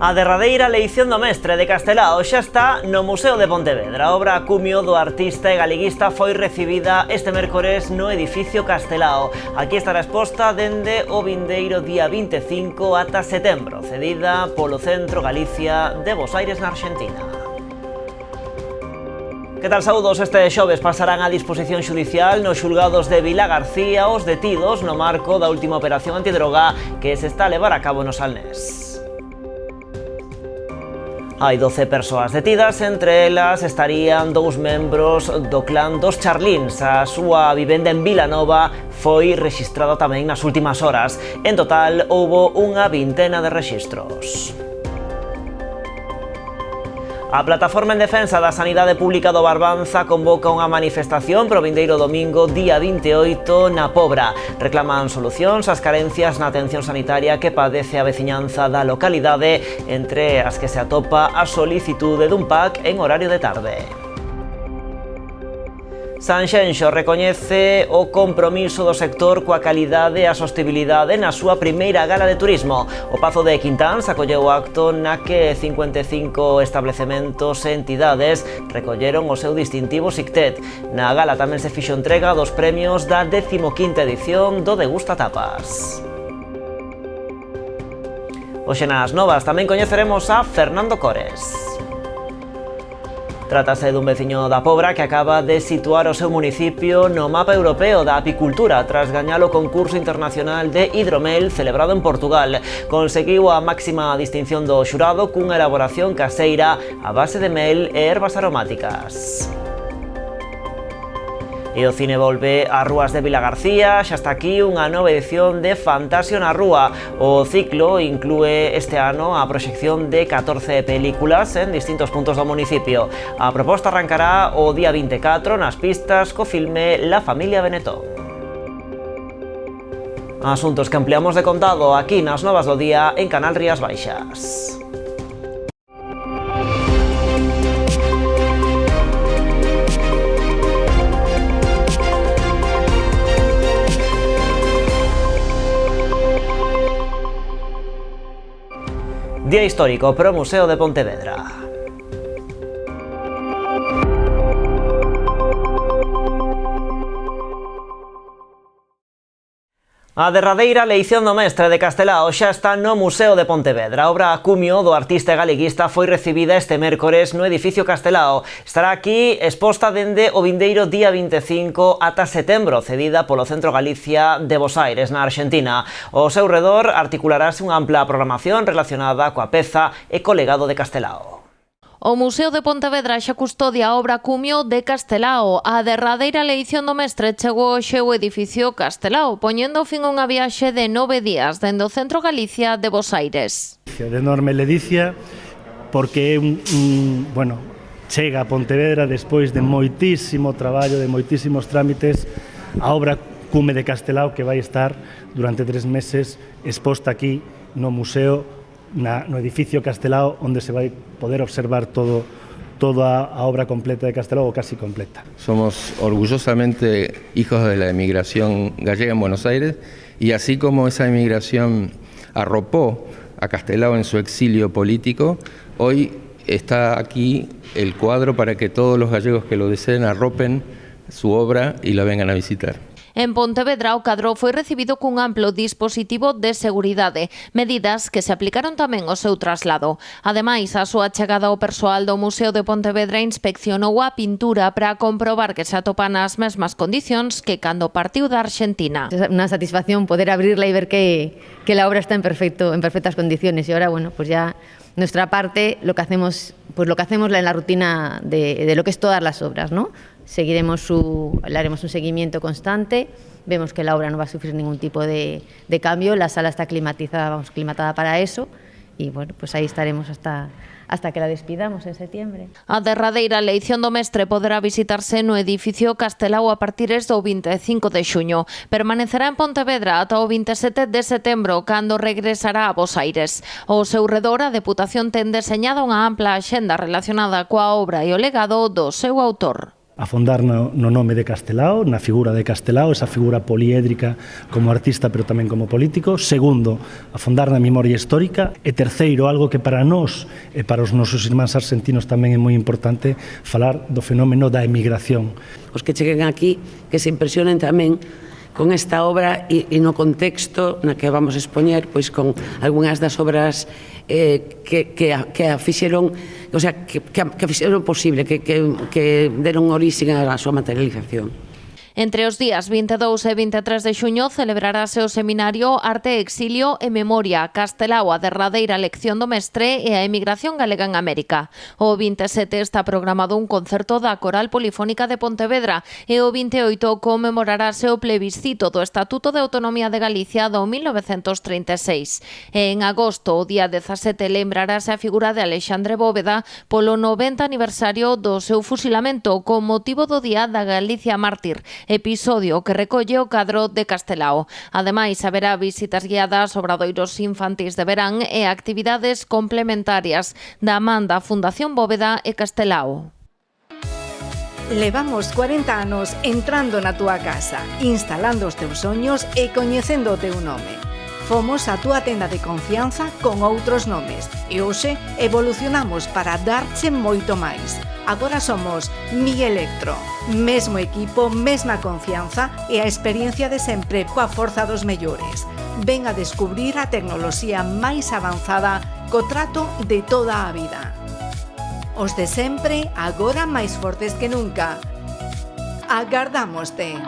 A derradeira leición do mestre de Castelao xa está no Museo de Pontevedra. A obra Cumio do artista e galeguista foi recibida este mércores no edificio Castelao. Aquí estará exposta dende o vindeiro día 25 ata setembro, cedida polo Centro Galicia de Bos Aires na Argentina. Que tal, saúdos? Este xoves pasarán a disposición xudicial nos xulgados de Vilagarcía os detidos no marco da última operación antidroga que se está a levar a cabo no Salnés. Hai 12 persoas detidas, entre elas estarían dous membros do clan dos Charlíns. A súa vivenda en Vilanova foi rexistrada tamén nas últimas horas. En total, houbo unha vintena de rexistros. A Plataforma en Defensa da Sanidade Pública do Barbanza convoca unha manifestación pro vindeiro domingo, día 28, na Pobra. Reclaman solucións ás carencias na atención sanitaria que padece a veciñanza da localidade, entre as que se atopa a solicitude dun PAC en horario de tarde. Sanxenxo recoñece o compromiso do sector coa calidade e a sostibilidade na súa primeira gala de turismo. O Pazo de Quintáns acolleu o acto na que 55 establecementos e entidades recolleron o seu distintivo SICTET. Na gala tamén se fixo entrega dos premios da 15ª edición do Degusta Tapas. Hoxe nas novas tamén coñeceremos a Fernando Cores. Trátase dun veciño da Pobra que acaba de situar o seu municipio no mapa europeo da apicultura tras gañar o concurso internacional de hidromel celebrado en Portugal. Conseguiu a máxima distinción do xurado cunha elaboración caseira a base de mel e ervas aromáticas. E o cine volve ás rúas de Vilagarcía, xa está aquí unha nova edición de Fantasio na Rúa. O ciclo inclúe este ano a proxección de 14 películas en distintos puntos do municipio. A proposta arrancará o día 24 nas pistas co filme La Familia Benetton. Asuntos que ampliamos de contado aquí nas Novas do Día en Canal Rías Baixas. Día histórico pro Museo de Pontevedra. A derradeira leición do mestre de Castelao xa está no Museo de Pontevedra. A obra Cumio do artista e galeguista foi recibida este mércores no edificio Castelao. Estará aquí exposta dende o vindeiro día 25 ata setembro, cedida polo Centro Galicia de Bos Aires na Argentina. Ao seu redor articularase unha ampla programación relacionada coa peza e co legado de Castelao. O Museo de Pontevedra xa custodia a obra Cumio de Castelao. A derradeira leición do mestre chegou hoxe ao edificio Castelao, poñendo fin a unha viaxe de 9 días dende o Centro Galicia de Bos Aires. De enorme ledicia, porque chega a Pontevedra despois de moitísimo traballo, de moitísimos trámites, a obra Cume de Castelao, que vai estar durante 3 meses exposta aquí no Museo, no edificio Castelao, onde se vai poder observar toda a obra completa de Castelao, o casi completa. Somos orgullosamente hijos de la emigración gallega en Buenos Aires, y así como esa emigración arropó a Castelao en su exilio político, hoy está aquí el cuadro para que todos los gallegos que lo deseen arropen su obra y la vengan a visitar. En Pontevedra, o cadro foi recibido cun amplo dispositivo de seguridade, medidas que se aplicaron tamén ao seu traslado. Ademais, a súa chegada ao persoal do Museo de Pontevedra inspeccionou a pintura para comprobar que se atopa nas mesmas condicións que cando partiu da Argentina. Una satisfacción poder abrirla y ver que la obra está en perfectas condiciones. Y ahora, pues ya nuestra parte, lo que hacemos en la rutina de lo que es todas las obras, ¿no? Le haremos un seguimiento constante, vemos que la obra no va a sufrir ningún tipo de cambio, la sala está climatada para eso, y bueno, pues ahí estaremos hasta que la despidamos en septiembre. A derradeira leición do mestre poderá visitarse no edificio Castelao a partir do 25 de xuño. Permanecerá en Pontevedra ata o 27 de setembro, cando regresará a Bos Aires. Ao seu redor, a Deputación ten deseñada unha ampla axenda relacionada coa obra e o legado do seu autor. Afondar no nome de Castelao, na figura de Castelao, esa figura poliédrica como artista pero tamén como político. Segundo, afondar na memoria histórica. E terceiro, algo que para nós e para os nosos irmáns argentinos tamén é moi importante, falar do fenómeno da emigración. Os que cheguen aquí, que se impresionen tamén con esta obra e no contexto na que vamos expoñer, pois con algunhas das obras que a fixeron, o sea, que fixeron posible, que deron orixe a súa materialización. Entre os días 22 e 23 de xuño celebrarase o seminario Arte, Exilio e Memoria, Castelao, a derradeira lección do mestre e a emigración galega en América. O 27 está programado un concerto da Coral Polifónica de Pontevedra e o 28 conmemorarase o plebiscito do Estatuto de Autonomía de Galicia do 1936. E en agosto, o día 17, lembrarase a figura de Alexandre Bóveda polo 90 aniversario do seu fusilamento con motivo do Día da Galicia Mártir, episodio que recolle o cadro de Castelao. Ademais, haberá visitas guiadas, obradoiros infantis de verán e actividades complementarias da man da Fundación Bóveda e Castelao. Levamos 40 anos entrando na túa casa, instalando os teus soños e coñecendo o teu nome. Fomos a túa tenda de confianza con outros nomes e hoxe evolucionamos para darche moito máis. Agora somos Mi Electro. Mesmo equipo, mesma confianza e a experiencia de sempre coa forza dos mellores. Ven a descubrir a tecnoloxía máis avanzada co trato de toda a vida. Os de sempre, agora máis fortes que nunca. Agardámoste.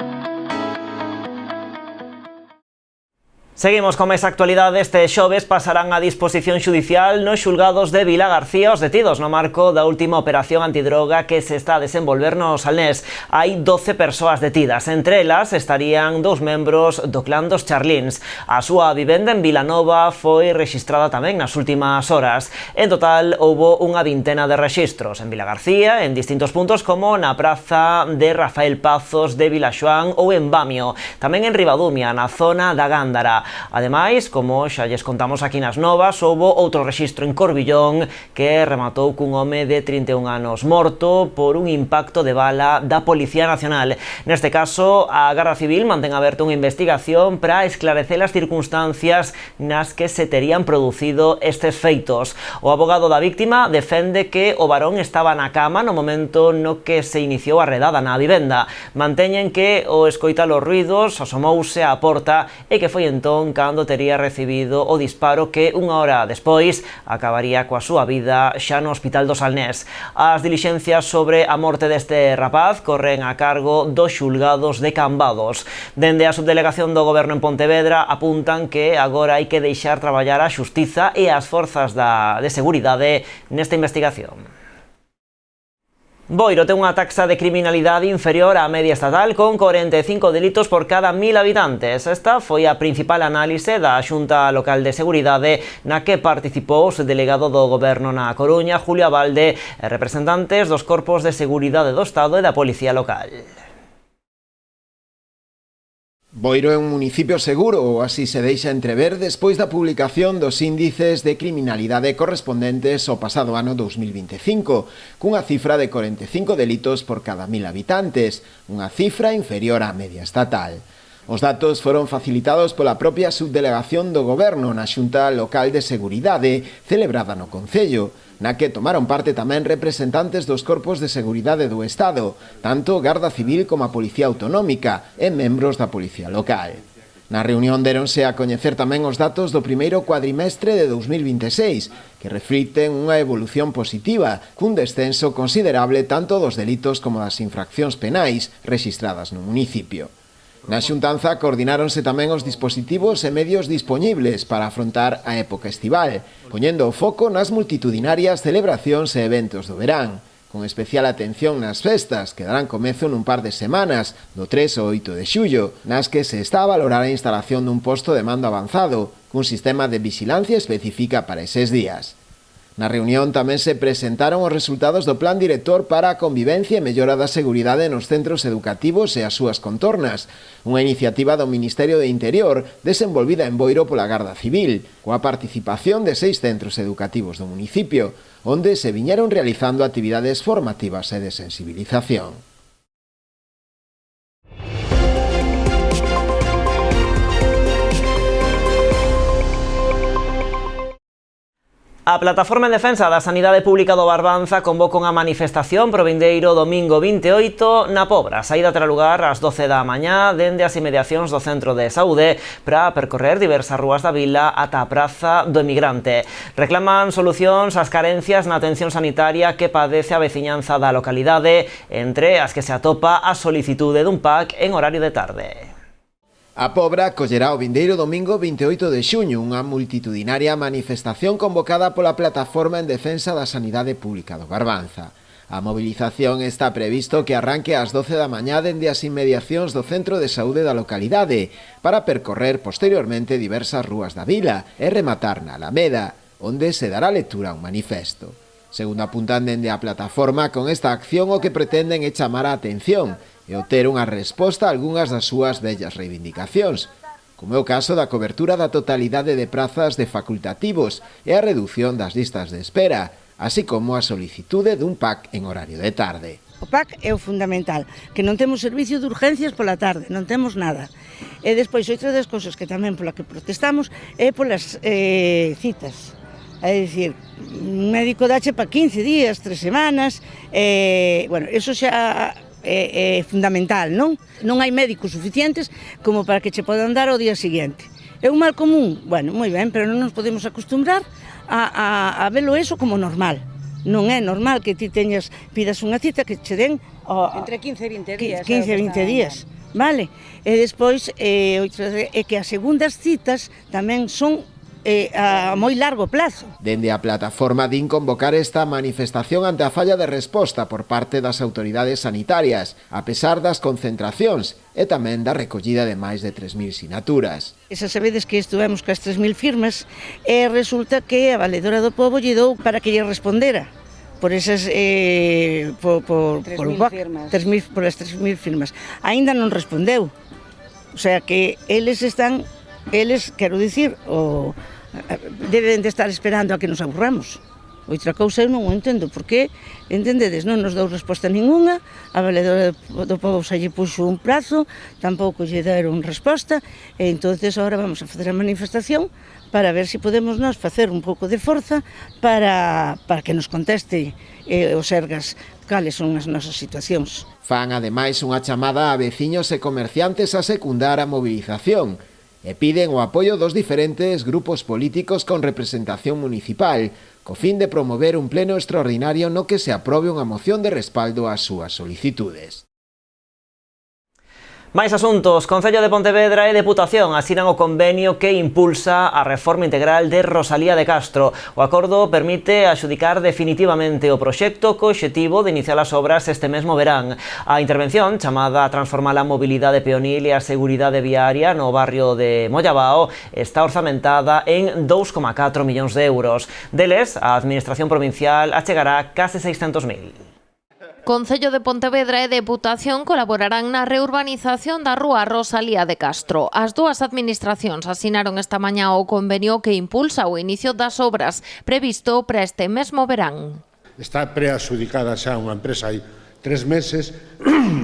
Seguimos con máis actualidade. Este xoves pasarán a disposición xudicial nos xulgados de Vilagarcía os detidos no marco da última operación antidroga que se está a desenvolver no Salnés. Hai 12 persoas detidas, entre elas estarían 2 membros do clan dos Charlíns. A súa vivenda en Vilanova foi rexistrada tamén nas últimas horas. En total, houbo unha vintena de rexistros en Vilagarcía, en distintos puntos como na praza de Rafael Pazos de Vilaxoán ou en Bamio, tamén en Ribadumia, na zona da Gándara. Ademais, como xa lles contamos aquí nas novas, houbo outro rexistro en Corbillón que rematou cun home de 31 anos morto por un impacto de bala da Policía Nacional. Neste caso, a Garda Civil mantén aberta unha investigación para esclarecer as circunstancias nas que se terían producido estes feitos. O abogado da víctima defende que o varón estaba na cama no momento no que se iniciou a redada na vivenda. Manteñen que o escoitar os ruidos asomouse á porta e que foi entón cando tería recibido o disparo que unha hora despois acabaría coa súa vida xa no Hospital do Salnés. As dilixencias sobre a morte deste rapaz corren a cargo dos xulgados de Cambados. Dende a subdelegación do Goberno en Pontevedra apuntan que agora hai que deixar traballar a xustiza e as forzas de seguridade nesta investigación. Boiro ten unha taxa de criminalidade inferior á media estatal con 45 delitos por cada 1000 habitantes. Esta foi a principal análise da Xunta Local de Seguridade na que participou o delegado do Goberno na Coruña, Julio Abalde, e representantes dos corpos de seguridade do Estado e da Policía Local. Boiro é un municipio seguro, ou así se deixa entrever despois da publicación dos índices de criminalidade correspondentes ao pasado ano 2025, cunha cifra de 45 delitos por cada 1000 habitantes, unha cifra inferior á media estatal. Os datos foron facilitados pola propia subdelegación do Goberno na Xunta Local de Seguridade celebrada no Concello, na que tomaron parte tamén representantes dos corpos de seguridade do Estado, tanto Garda Civil como a Policía Autonómica e membros da Policía Local. Na reunión deronse a coñecer tamén os datos do primeiro cuadrimestre de 2026, que reflicten unha evolución positiva, cun descenso considerable tanto dos delitos como das infraccións penais rexistradas no municipio. Na xuntanza coordináronse tamén os dispositivos e medios dispoñibles para afrontar a época estival, poñendo o foco nas multitudinarias celebracións e eventos do verán, con especial atención nas festas que darán comezo nun par de semanas, do 3 ao 8 de xullo, nas que se está a valorar a instalación dun posto de mando avanzado, cun sistema de vixilancia específica para eses días. Na reunión tamén se presentaron os resultados do Plan Director para a Convivencia e Mellora da Seguridade nos centros educativos e as súas contornas, unha iniciativa do Ministerio de Interior desenvolvida en Boiro pola Garda Civil, coa participación de 6 centros educativos do municipio, onde se viñeron realizando actividades formativas e de sensibilización. A Plataforma en Defensa da Sanidade Pública do Barbanza convoca unha manifestación pro vindeiro domingo 28 na Pobra. A saída terá lugar ás 12 da mañá dende as inmediacións do Centro de Saúde para percorrer diversas rúas da vila ata a Praza do Emigrante. Reclaman solucións ás carencias na atención sanitaria que padece a veciñanza da localidade, entre as que se atopa a solicitude dun PAC en horario de tarde. A Pobra acollerá o vindeiro domingo 28 de xuño unha multitudinaria manifestación convocada pola Plataforma en Defensa da Sanidade Pública do Barbanza. A movilización está previsto que arranque ás 12 da mañá dende as inmediacións do Centro de Saúde da localidade para percorrer posteriormente diversas rúas da vila e rematar na Alameda, onde se dará lectura a un manifesto. Segundo apuntan dende a plataforma, con esta acción o que pretenden é chamar a atención e obter unha resposta a algunhas das súas vellas reivindicacións, como é o caso da cobertura da totalidade de prazas de facultativos e a reducción das listas de espera, así como a solicitude dun PAC en horario de tarde. O PAC é o fundamental, que non temos servicio de urgencias pola tarde, non temos nada. E despois, outra das cousas que tamén pola que protestamos é polas citas. É dicir, un médico dache para 15 días, 3 semanas, bueno, eso xa é fundamental, non? Non hai médicos suficientes como para que che podan dar ao día seguinte. É un mal común? Bueno, moi ben, pero non nos podemos acostumbrar a velo eso como normal. Non é normal que ti pidas unha cita que che den entre 15 e 20 días. 15 e 20 días, vale? E despois, é que as segundas citas tamén son a moi largo plazo. Dende a plataforma din convocar esta manifestación ante a falla de resposta por parte das autoridades sanitarias, a pesar das concentracións e tamén da recollida de máis de 3.000 sinaturas. Esa sabedes que estuvemos cas 3.000 firmas e resulta que a Valedora do Pobo lle dou para que lle respondera por esas por 3.000 firmas. Aínda non respondeu. O sea que eles, quero dicir, deben de estar esperando a que nos aburramos. Outra cousa eu non o entendo, porque, entendedes, non nos dou resposta ninguna, a Valedora do Pobo xa lle puxo un prazo, tampouco lle deron resposta, e entonces agora vamos a facer a manifestación para ver se podemos nós facer un pouco de forza para que nos conteste o Sergas cales son as nosas situacións. Fan ademais unha chamada a veciños e comerciantes a secundar a movilización, e piden o apoio dos diferentes grupos políticos con representación municipal, co fin de promover un pleno extraordinario no que se aprobe unha moción de respaldo ás súas solicitudes. Máis asuntos. Concello de Pontevedra e Deputación asinan o convenio que impulsa a reforma integral de Rosalía de Castro. O acordo permite adxudicar definitivamente o proxecto co obxectivo de iniciar as obras este mesmo verán. A intervención, chamada a transformar a mobilidade peonil e a seguridade viaria no barrio de Mollabao, está orzamentada en 2,4 millóns de euros. Deles, a Administración Provincial achegará case 600.000. Concello de Pontevedra e Deputación colaborarán na reurbanización da rúa Rosalía de Castro. As dúas administracións asinaron esta mañá o convenio que impulsa o inicio das obras previsto para este mesmo verán. Está preadxudicada xa unha empresa hai 3 meses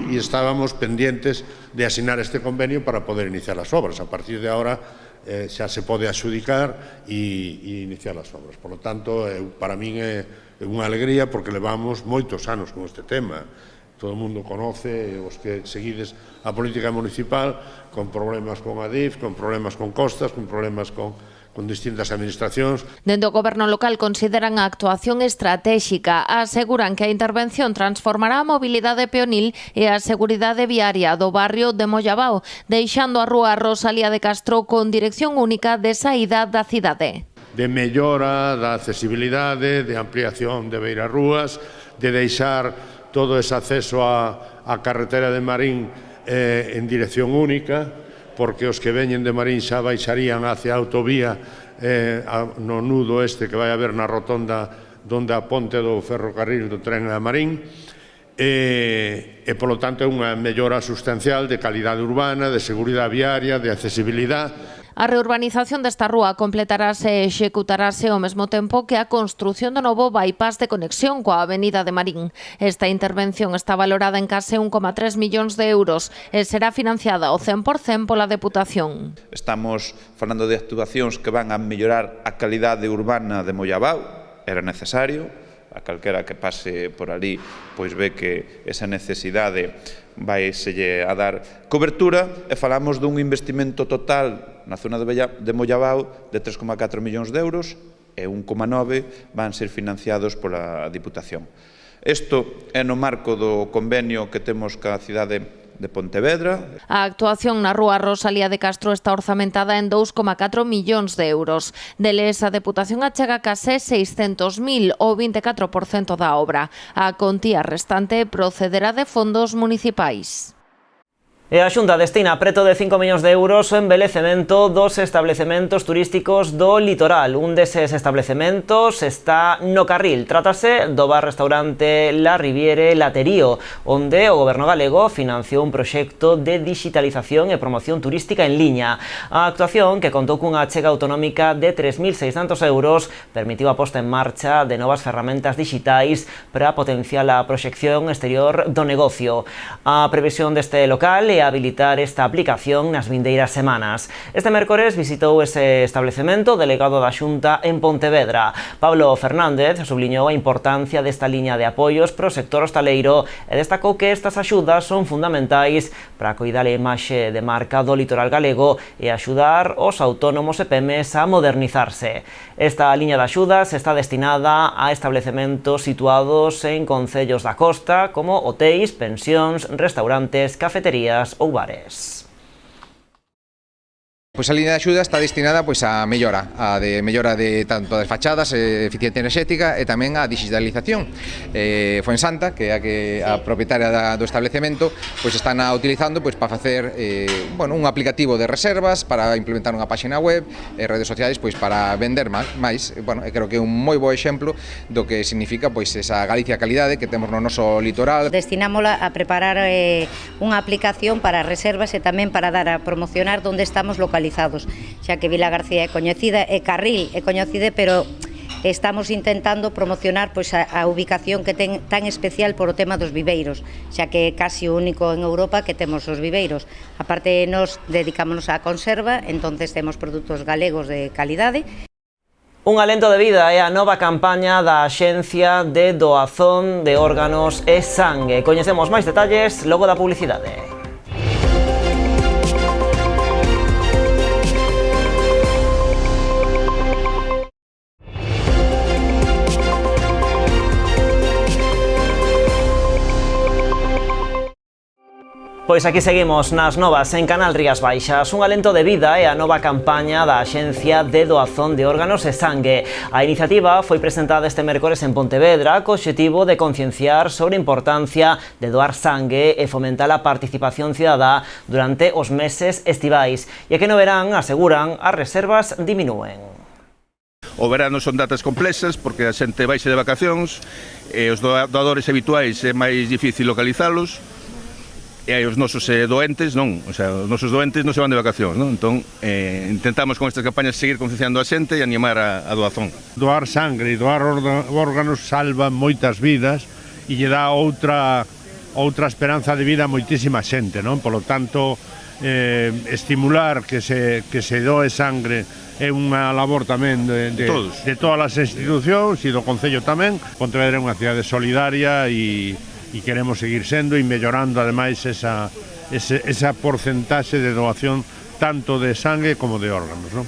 e estábamos pendientes de asinar este convenio para poder iniciar as obras. A partir de agora xa se pode adxudicar e iniciar as obras. Por lo tanto, para min é unha alegría porque levamos moitos anos con este tema. Todo o mundo conoce, os que seguides a política municipal, con problemas con Adif, con problemas con Costas, con problemas con distintas administracións. Dende o goberno local consideran a actuación estratégica. Aseguran que a intervención transformará a mobilidade peonil e a seguridade viaria do barrio de Mollabao, deixando a rúa Rosalía de Castro con dirección única de saída da cidade. De mellora da accesibilidade, de ampliación de beirarrúas, de deixar todo ese acceso á carretera de Marín en dirección única, porque os que veñen de Marín xa baixarían hacia a autovía no nudo este que vai haber na rotonda donde a ponte do ferrocarril do tren a Marín, e polo tanto é unha mellora sustancial de calidade urbana, de seguridade viaria, de accesibilidade. A reurbanización desta rúa completarase e executarase ao mesmo tempo que a construción do novo bypass de conexión coa avenida de Marín. Esta intervención está valorada en case 1,3 millóns de euros e será financiada ao 100% pola Deputación. Estamos falando de actuacións que van a mellorar a calidade urbana de Mollabao, era necesario. A calquera que pase por ali pois ve que esa necesidade vaiselle a dar cobertura e falamos dun investimento total na zona de Mollabao de 3,4 millóns de euros e 1,9 van ser financiados pola Diputación. Isto é no marco do convenio que temos ca cidade de Pontevedra. A actuación na rúa Rosalía de Castro está orzamentada en 2,4 millóns de euros. Deles, a Deputación achega case 600.000 ou 24% da obra. A contía restante procederá de fondos municipais. E a Xunta destina preto de 5 millóns de euros ao embelecemento dos establecementos turísticos do litoral. Un deses establecementos está no Carril. Trátase do bar-restaurante La Riviere Laterío, onde o Goberno galego financiou un proxecto de digitalización e promoción turística en liña. A actuación, que contou cunha achega autonómica de 3.600 euros, permitiu a posta en marcha de novas ferramentas digitais para potenciar a proxección exterior do negocio. A previsión deste local é habilitar esta aplicación nas vindeiras semanas. Este mércores visitou ese establecemento o delegado da Xunta en Pontevedra. Pablo Fernández subliñou a importancia desta liña de apoios para o sector hostaleiro e destacou que estas axudas son fundamentais para coidar a imaxe de marca do litoral galego e axudar os autónomos e pemes a modernizarse. Esta liña de axudas está destinada a establecementos situados en concellos da costa como hotéis, pensións, restaurantes, cafeterías ou bares. Pois a liña de axuda está destinada pois a mellora de tanto das fachadas, eficiencia enerxética e tamén a digitalización. Fuensanta, que é a propietaria do establecemento, pois están utilizando pois para facer un aplicativo de reservas, para implementar unha páxina web e redes sociais pois para vender máis. Creo que é un moi bo exemplo do que significa pois esa Galicia calidade que temos no noso litoral. Destinámola a preparar unha aplicación para reservas e tamén para dar a promocionar onde estamos localizados, xa que Vila García é coñecida e Carril é coñecida, pero estamos intentando promocionar pois a ubicación que ten tan especial por o tema dos viveiros, xa que é casi o único en Europa que temos os viveiros. A parte, nos dedicámonos á conserva, entonces temos produtos galegos de calidade. Un alento de vida é a nova campaña da Axencia de Doazón de Órganos e Sangue. Coñecemos máis detalles logo da publicidade. Pois aquí seguimos nas novas en Canal Rías Baixas. Un alento de vida é a nova campaña da Axencia de Doazón de Órganos e Sangue. A iniciativa foi presentada este mércores en Pontevedra co obxectivo de concienciar sobre a importancia de doar sangue e fomentar a participación cidadá durante os meses estivais. E que no verán, aseguran, as reservas diminúen. O verano son datas complexas porque a xente vaixe de vacacións e os doadores habituais é máis difícil localizalos. E os nosos doentes non, os nosos doentes non se van de vacacións, non? Entón, intentamos con estas campañas seguir concienciando a xente e animar a doazón. Doar sangre e doar órganos salva moitas vidas e lle dá outra esperanza de vida a moitísima xente, non? Por lo tanto, estimular que se doe sangre é unha labor tamén de todas as institucións e do Concello tamén. Pontevedra é unha cidade solidaria e queremos seguir sendo e mellorando ademais esa porcentaxe de doación tanto de sangue como de órganos, non?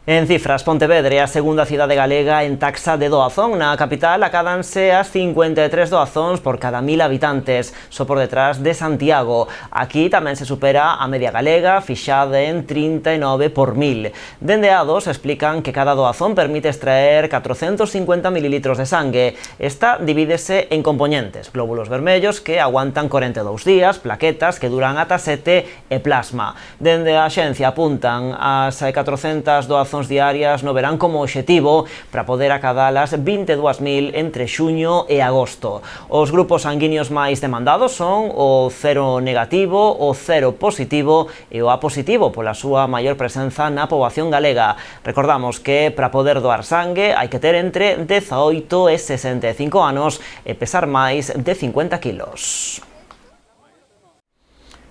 En cifras, Pontevedra é a segunda cidade galega en taxa de doazón. Na capital acádanse as 53 doazóns por cada 1000 habitantes, só por detrás de Santiago. Aquí tamén se supera a media galega, fixada en 39 por 1000. Dende Ados explican que cada doazón permite extraer 450 mililitros de sangue. Esta divídese en componentes: glóbulos vermellos que aguantan 42 días, plaquetas que duran ata 7 e plasma. Dende a axencia apuntan as 400 doazóns tons diarias no verán como obxectivo para poder acadalas 22.000 entre xuño e agosto. Os grupos sanguíneos máis demandados son o cero negativo, o cero positivo e o A positivo, pola súa maior presenza na poboación galega. Recordamos que para poder doar sangue hai que ter entre 18 e 65 anos e pesar máis de 50 kilos.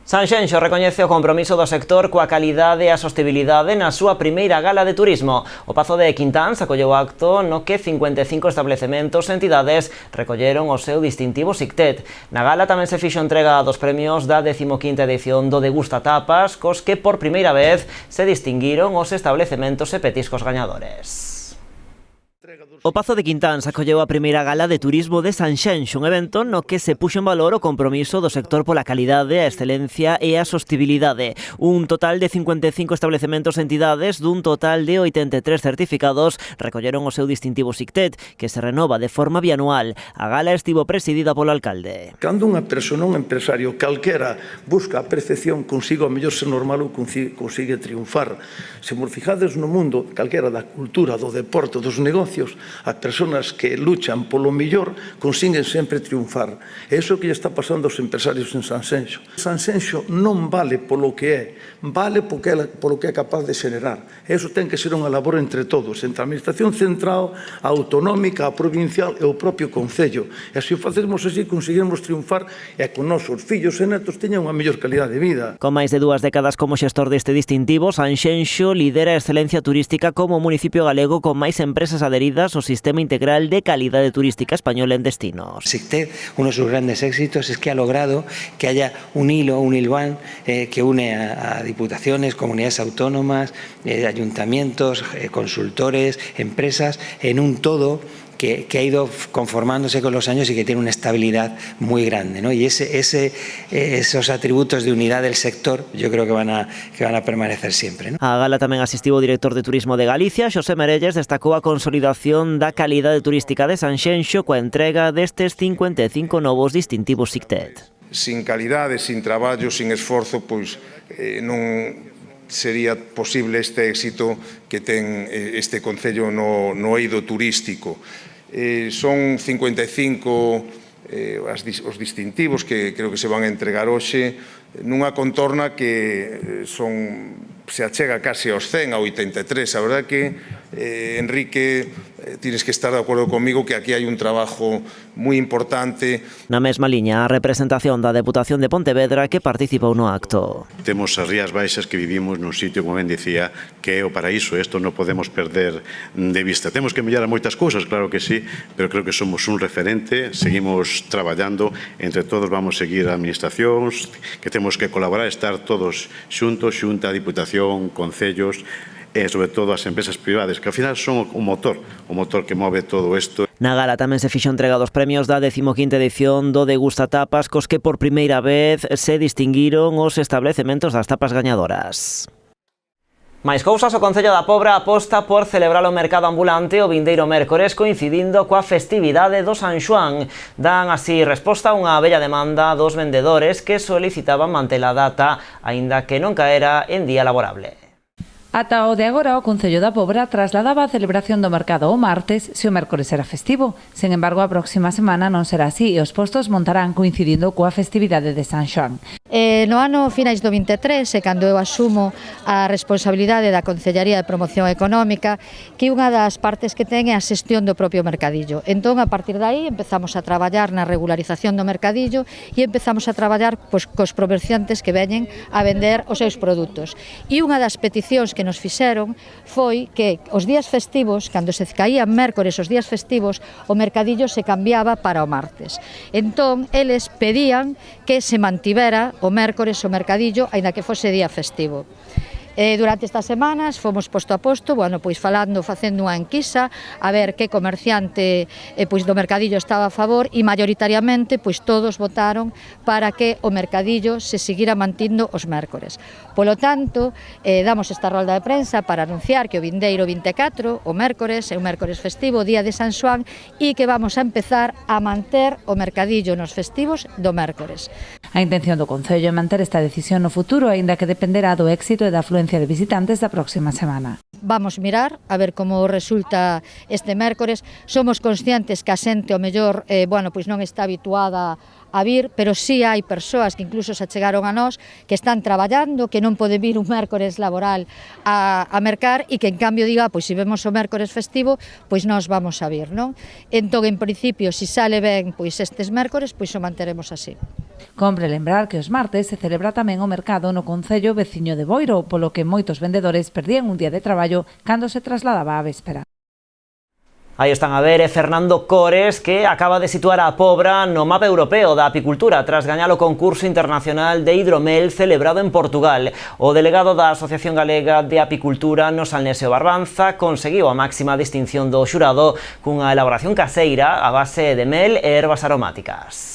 Sanxenxo recoñece o compromiso do sector coa calidade e a sostibilidade na súa primeira gala de turismo. O Pazo de Quintáns acolleu o acto no que 55 establecementos e entidades recolleron o seu distintivo SICTET. Na gala tamén se fixo entrega dos premios da 15ª edición do Degusta Tapas, cos que por primeira vez se distinguiron os establecementos e petiscos gañadores. O Pazo de Quintáns acolleu a primeira gala de turismo de Sanxenxo, un evento no que se puxo en valor o compromiso do sector pola calidade, a excelencia e a sostibilidade. Un total de 55 establecementos e entidades dun total de 83 certificados recolleron o seu distintivo SICTET, que se renova de forma bianual. A gala estivo presidida polo alcalde. Cando unha persona, un empresario calquera, busca a perfección, consigo a mellor ser normal ou consigue triunfar. Se vos fijades no mundo, calquera da cultura, do deporte, dos negocios, as persoas que luchan polo mellor consiguen sempre triunfar. É iso que lle está pasando aos empresarios en Sanxenxo. Sanxenxo non vale polo que é, vale polo que é capaz de xenerar. Eso ten que ser unha labor entre todos, entre a administración central, a autonómica, a provincial e o propio concello. E se o facemos así, conseguiremos triunfar e con nosos fillos e netos teñan unha mellor calidade de vida. Con máis de 2 décadas como xestor deste distintivo, Sanxenxo lidera a excelencia turística como municipio galego con máis empresas adheridas ao Sistema Integral de Calidade Turística Español en Destinos. SICTET, uno de sus grandes éxitos es que ha logrado que haya un hilo, un hilván que une a diputaciones, comunidades autónomas, ayuntamientos, consultores, empresas, en un todo que ha ido conformándose con los años y que tiene una estabilidad muy grande, ¿no? Y esos atributos de unidad del sector yo creo que van a permanecer siempre, ¿no? A gala tamén asistiu o director de Turismo de Galicia, Xosé Merelles, destacou a consolidación da calidade turística de Sanxenxo coa entrega destes 55 novos distintivos SICTET. Sin calidade, sin traballo, sin esforzo, pois non sería posible este éxito que ten este concello no eido turístico. Son 55 os distintivos que creo que se van a entregar hoxe nunha contorna que se achega case aos 100, a 83. A verdade que, Enrique, tienes que estar de acordo comigo que aquí hai un trabajo moi importante. Na mesma liña, a representación da Deputación de Pontevedra que participou no acto. Temos as Rías Baixas que vivimos nun sitio, como ben dicía, que é o paraíso. Isto non podemos perder de vista. Temos que mellorar moitas cousas, claro que sí, pero creo que somos un referente, seguimos traballando, entre todos vamos seguir a administracións, que temos que colaborar, estar todos xuntos, xunta, Diputación, concellos, e sobre todo as empresas privadas, que ao final son o motor que move todo isto. Na gala tamén se fixo entrega dos premios da 15ª edición do Degusta Tapas, cos que por primeira vez se distinguiron os establecementos das tapas gañadoras. Máis cousas, o Concello da Pobra aposta por celebrar o mercado ambulante o vindeiro mércores coincidindo coa festividade do San Xoán. Dan así resposta a unha bella demanda dos vendedores que solicitaban manter a data, aínda que non caera en día laborable. Ata o de agora, o Concello da Pobra trasladaba a celebración do mercado o martes se o mércores era festivo. Sen embargo, a próxima semana non será así e os postos montarán coincidindo coa festividade de San Xoán. No ano finais do 23, cando eu asumo a responsabilidade da Concellaría de Promoción Económica, que unha das partes que ten é a xestión do propio mercadillo. Entón, a partir de aí, empezamos a traballar na regularización do mercadillo e empezamos a traballar cos comerciantes que veñen a vender os seus produtos. E unha das peticións que nos fixeron foi que os días festivos, cando se caían mércores os días festivos, o mercadillo se cambiaba para o martes. Entón, eles pedían que se mantivera o mércores o mercadillo, aínda que fose día festivo. Durante estas semanas fomos posto a posto, facendo unha enquisa a ver que comerciante do mercadillo estaba a favor e maioritariamente todos votaron para que o mercadillo se seguira mantindo os mércores. Polo tanto, damos esta rolda de prensa para anunciar que o vindeiro 24, o mércores, é un mércores festivo, o día de San Xoán, e que vamos a empezar a manter o mercadillo nos festivos do mércores. A intención do Concello é manter esta decisión no futuro, aínda que dependerá do éxito e da afluencia afluencia de visitantes da próxima semana. Vamos mirar a ver como resulta este mércores. Somos conscientes que a xente ao mellor pois non está habituada a vir, pero sí hai persoas que incluso se achegaron a nós que están traballando, que non poden vir un mércores laboral a mercar e que en cambio diga, pois se vemos o mércores festivo, pois nós vamos a vir, non? Entón, en principio, se sale ben pois estes mércores, pois o manteremos así. Compre lembrar que os martes se celebra tamén o mercado no concello veciño de Boiro, polo que moitos vendedores perdían un día de traballo cando se trasladaba á véspera. Aí están a ver Fernando Cores, que acaba de situar a Pobra no mapa europeo da apicultura tras gañar o concurso internacional de hidromel celebrado en Portugal. O delegado da Asociación Galega de Apicultura no Salneseo Barbanza conseguiu a máxima distinción do xurado cunha elaboración caseira a base de mel e ervas aromáticas.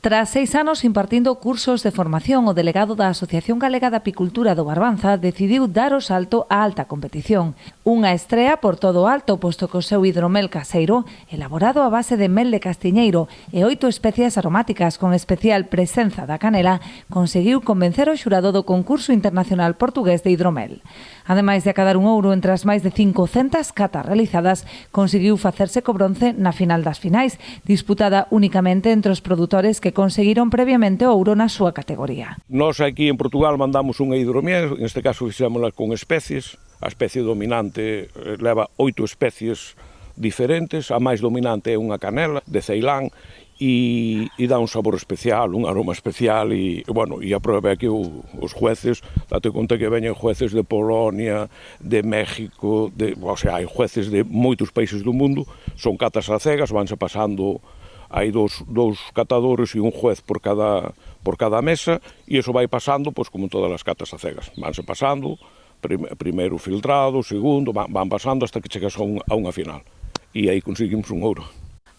Tras 6 anos impartindo cursos de formación, o delegado da Asociación Galega de Apicultura do Barbanza decidiu dar o salto á alta competición. Unha estrea por todo o alto, posto que o seu hidromel caseiro, elaborado a base de mel de castiñeiro e 8 especies aromáticas con especial presenza da canela, conseguiu convencer o xurado do concurso internacional portugués de hidromel. Ademais de acadar un ouro entre as máis de 500 catas realizadas, conseguiu facerse co bronce na final das finais, disputada únicamente entre os produtores que conseguiron previamente o ouro na súa categoría. Nós aquí en Portugal mandamos unha hidromiel, en este caso fixémola con especies. A especie dominante leva 8 especies diferentes, a máis dominante é unha canela de Ceilán, e dá un sabor especial, un aroma especial e aprobe aquí os jueces, date conta que veñen jueces de Polonia, de México, hai jueces de moitos países do mundo, son catas a cegas, vanse pasando, hai dous catadores e un juez por cada mesa e iso vai pasando, pois como todas as catas a cegas, vanse pasando, primeiro filtrado, segundo, van pasando hasta que chegas a unha final e aí conseguimos un ouro.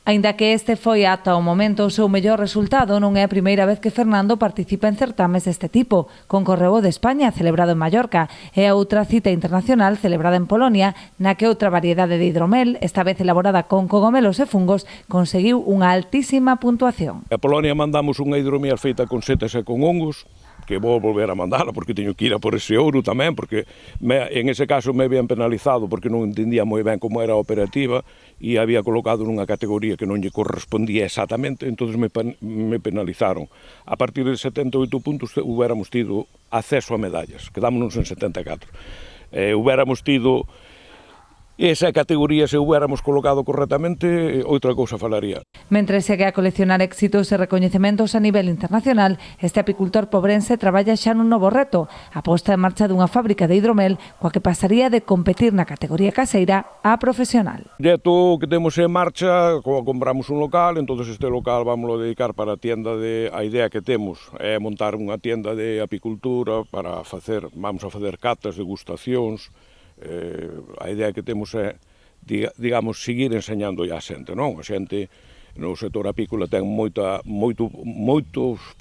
Aínda que este foi ata o momento o seu mellor resultado, non é a primeira vez que Fernando participa en certames deste tipo. Concorreu o de España, celebrado en Mallorca, e a outra cita internacional celebrada en Polonia, na que outra variedade de hidromel, esta vez elaborada con cogomelos e fungos, conseguiu unha altísima puntuación. A Polonia mandamos unha hidromiel feita con setas e con hongos, que vou volver a mandala porque teño que ir a por ese ouro tamén, porque en ese caso me habían penalizado porque non entendía moi ben como era a operativa e había colocado nunha categoría que non lle correspondía exactamente, entonces me penalizaron. A partir de 78 puntos hubiéramos tido acceso a medallas, quedámonos en 74. Hubiéramos tido esa categoría, se hubiéramos colocado correctamente, outra cousa falaría. Mentre segue a coleccionar éxitos e recoñecementos a nivel internacional, este apicultor pobrense traballa xa nun novo reto, a posta en marcha dunha fábrica de hidromel coa que pasaría de competir na categoría caseira a profesional. O reto que temos en marcha, compramos un local, entonces este local vamos a dedicar para a tienda a idea que temos é montar unha tienda de apicultura para vamos a facer catas, degustacións. A idea que temos é, digamos, seguir enseñando a xente, non? A xente no sector apícola ten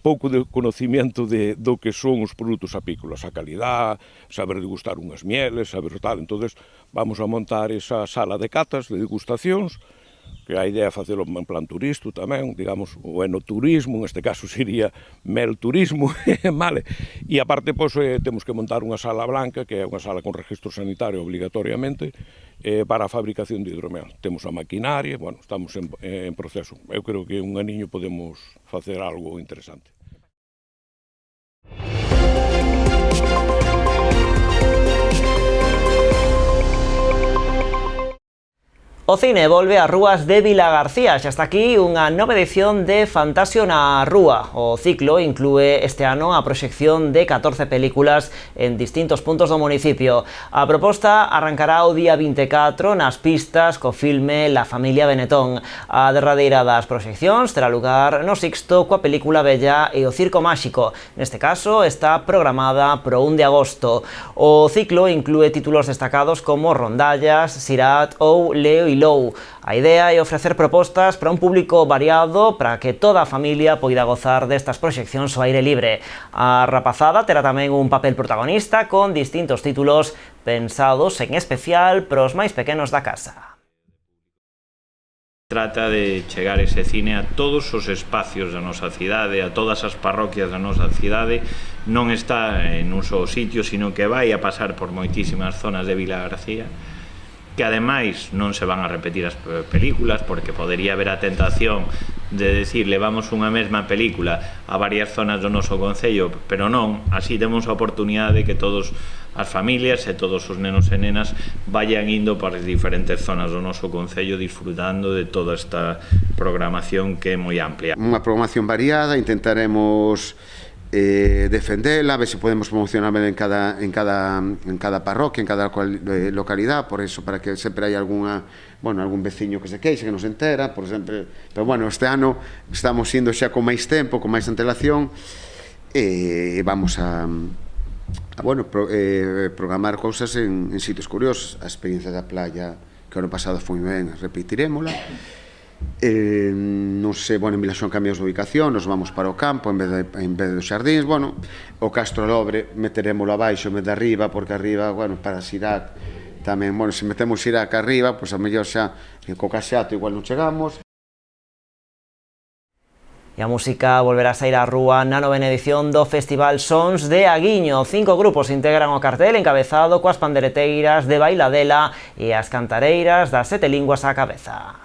pouco de conocimiento do que son os produtos apícolas, a calidad, saber degustar unhas mieles, saber tal. Entonces vamos a montar esa sala de catas, de degustacións, que a idea é facelo en plan turismo tamén, digamos, o enoturismo, en este caso sería melturismo, vale? E aparte, pois, temos que montar unha sala blanca, que é unha sala con registro sanitario obligatoriamente, para a fabricación de hidromel. Temos a maquinaria, estamos en proceso. Eu creo que un aniño podemos facer algo interesante. O cine volve ás rúas de Vilagarcía. Xa está aquí unha nova edición de Fantasio na Rúa. O ciclo inclúe este ano a proxección de 14 películas en distintos puntos do municipio. A proposta arrancará o día 24 nas pistas co filme La familia Benetón. A derradeira das proxeccións terá lugar no Sixto coa película Bella e o Circo Máxico. Neste caso está programada pro 1 de agosto. O ciclo inclúe títulos destacados como Rondallas, Sirat ou Leo y Low. A idea é ofrecer propostas para un público variado para que toda a familia poida gozar destas proxeccións ao aire libre. A rapazada terá tamén un papel protagonista con distintos títulos pensados en especial para os máis pequenos da casa. Trata de chegar ese cine a todos os espacios da nosa cidade, a todas as parroquias da nosa cidade, non está en un só sitio, sino que vai a pasar por moitísimas zonas de Vilagarcía, que ademais non se van a repetir as películas, porque podería haber a tentación de decir levamos unha mesma película a varias zonas do noso concello, pero non, así temos a oportunidade de que todos as familias e todos os nenos e nenas vayan indo para as diferentes zonas do noso concello disfrutando de toda esta programación que é moi amplia. Unha programación variada, intentaremos defendela, a ver se podemos promocionarla en cada parroquia, en cada localidad, por eso, para que sempre hai algún veciño que se queixe, que nos entera, por exemplo, pero bueno, este ano estamos indo xa con máis tempo, con máis antelación, e vamos a programar cousas en sitios curiosos. A experiencia da playa que o ano pasado foi ben, repetirémola. Non sei, en Vilaxón cambiamos de ubicación, nos vamos para o campo en vez dos xardíns. O Castro Lobre meterémolo abaixo en vez de arriba, porque arriba, para Sirac tamén, se metemos Sirac arriba, pois a mellor xa co Caxato igual non chegamos. E a música volverá a sair á rúa na novena edición do Festival Sons de Aguiño. 5 grupos integran o cartel, encabezado coas pandereteiras de Bailadela e as cantareiras das 7 linguas á cabeza.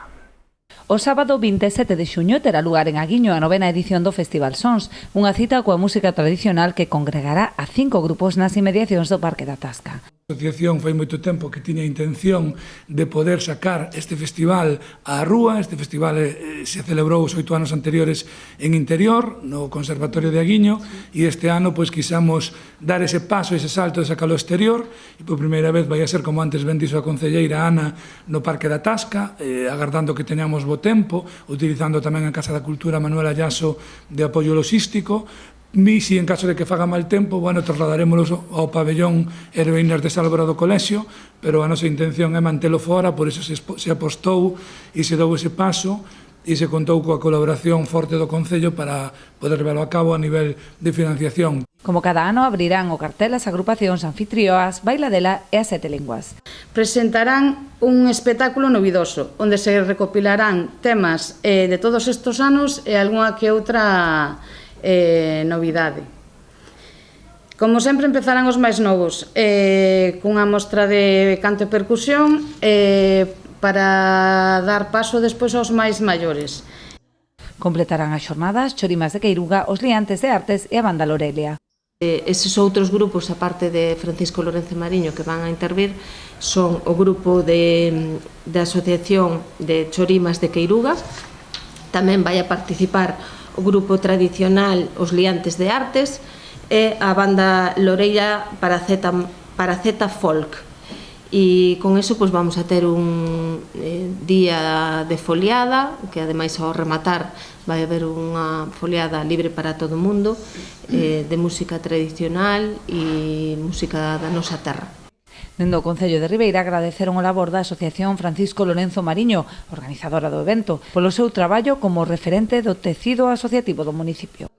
O sábado 27 de xuño terá lugar en Aguiño a novena edición do Festival Sons, unha cita coa música tradicional que congregará a 5 grupos nas inmediacións do Parque da Tasca. A asociación fai moito tempo que tiña a intención de poder sacar este festival á rúa. Este festival se celebrou os 8 anos anteriores en Interior, no Conservatorio de Aguiño, e este ano quixamos dar ese paso, ese salto de sacalo ao exterior, e por primeira vez vai a ser, como antes ben dixo a concelleira Ana, no Parque da Tasca, agardando que teñamos bo tempo, utilizando tamén a Casa da Cultura Manuel Allaso de apoio logístico. Si en caso de que faga mal tempo, trasladaremos ao pabellón Heroínas de Sálvora do Colexio, pero a nosa intención é mantelo fora, por iso se apostou e se dou ese paso e se contou coa colaboración forte do Concello para poder leválo a cabo a nivel de financiación. Como cada ano, abrirán o cartel as agrupacións anfitrioas Bailadela e as 7 linguas. Presentarán un espectáculo novidoso, onde se recopilarán temas de todos estes anos e algunha que outra novidade. Como sempre, empezarán os máis novos cunha mostra de canto e percusión para dar paso despois aos máis maiores. Completarán as xornadas Chorimas de Queiruga, os Liantes de Artes e a Banda Lorelia. Eses outros grupos, a parte de Francisco Lorenzo Mariño, que van a intervir, son o grupo de Asociación de Chorimas de Queiruga. Tamén vai a participar o grupo tradicional Os Liantes de Artes e a Banda Lorelia para Z Folk. E con eso vamos a ter un día de foliada, que ademais ao rematar vai haber unha foliada libre para todo o mundo, de música tradicional e música da nosa terra. Dende o Concello de Ribeira agradeceron o labor da Asociación Francisco Lorenzo Mariño, organizadora do evento, polo seu traballo como referente do tecido asociativo do municipio.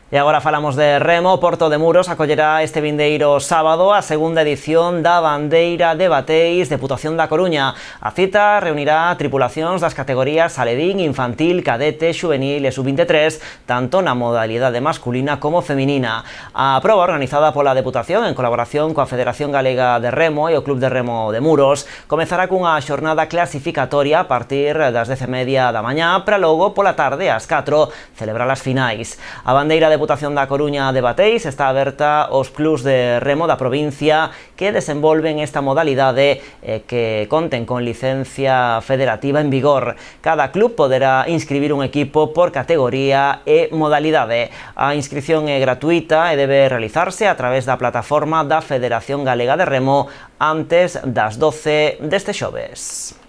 E agora falamos de remo. Porto de Muros acollerá este vindeiro sábado a segunda edición da Bandeira de Bateis Deputación da Coruña. A cita reunirá tripulacións das categorías Aledín, Infantil, Cadete, Xuvenil e Sub-23, tanto na modalidade masculina como feminina. A proba, organizada pola Deputación en colaboración coa Federación Galega de Remo e o Club de Remo de Muros, comezará cunha xornada clasificatoria a partir das 10:30 da mañá para logo pola tarde ás 4 celebrar as finais. A Bandeira de Deputación da Coruña de Bateis está aberta aos clubs de remo da provincia que desenvolven esta modalidade e que conten con licencia federativa en vigor. Cada club poderá inscribir un equipo por categoría e modalidade. A inscripción é gratuita e debe realizarse a través da plataforma da Federación Galega de Remo antes das 12 deste xoves.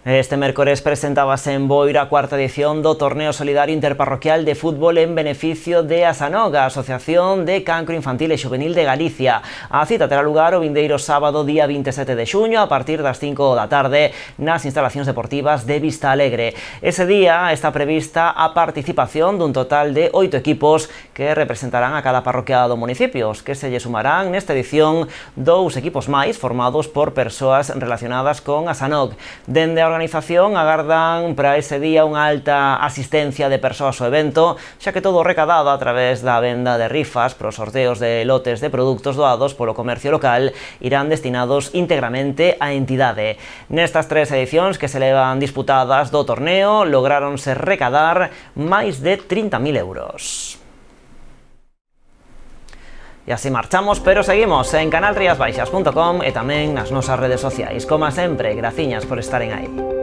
Este mércores presentábase en Boira a cuarta edición do Torneo Solidario Interparroquial de Fútbol en beneficio de ASANOG, a Asociación de Cancro Infantil e Xuvenil de Galicia. A cita terá lugar o vindeiro sábado, día 27 de xuño, a partir das 5 da tarde, nas instalacións deportivas de Vista Alegre. Ese día está prevista a participación dun total de 8 equipos que representarán a cada parroquia do municipio, que se lle sumarán nesta edición 2 equipos máis formados por persoas relacionadas con ASANOG. Dende a organización agardan para ese día unha alta asistencia de persoas ao evento, xa que todo recadado a través da venda de rifas para os sorteos de lotes de produtos doados polo comercio local irán destinados íntegramente á entidade. Nestas 3 edicións que se levan disputadas do torneo, lográronse recadar máis de 30.000 euros. E así marchamos, pero seguimos en canalriasbaixas.com e tamén nas nosas redes sociais. Como sempre, graciñas por estaren aí.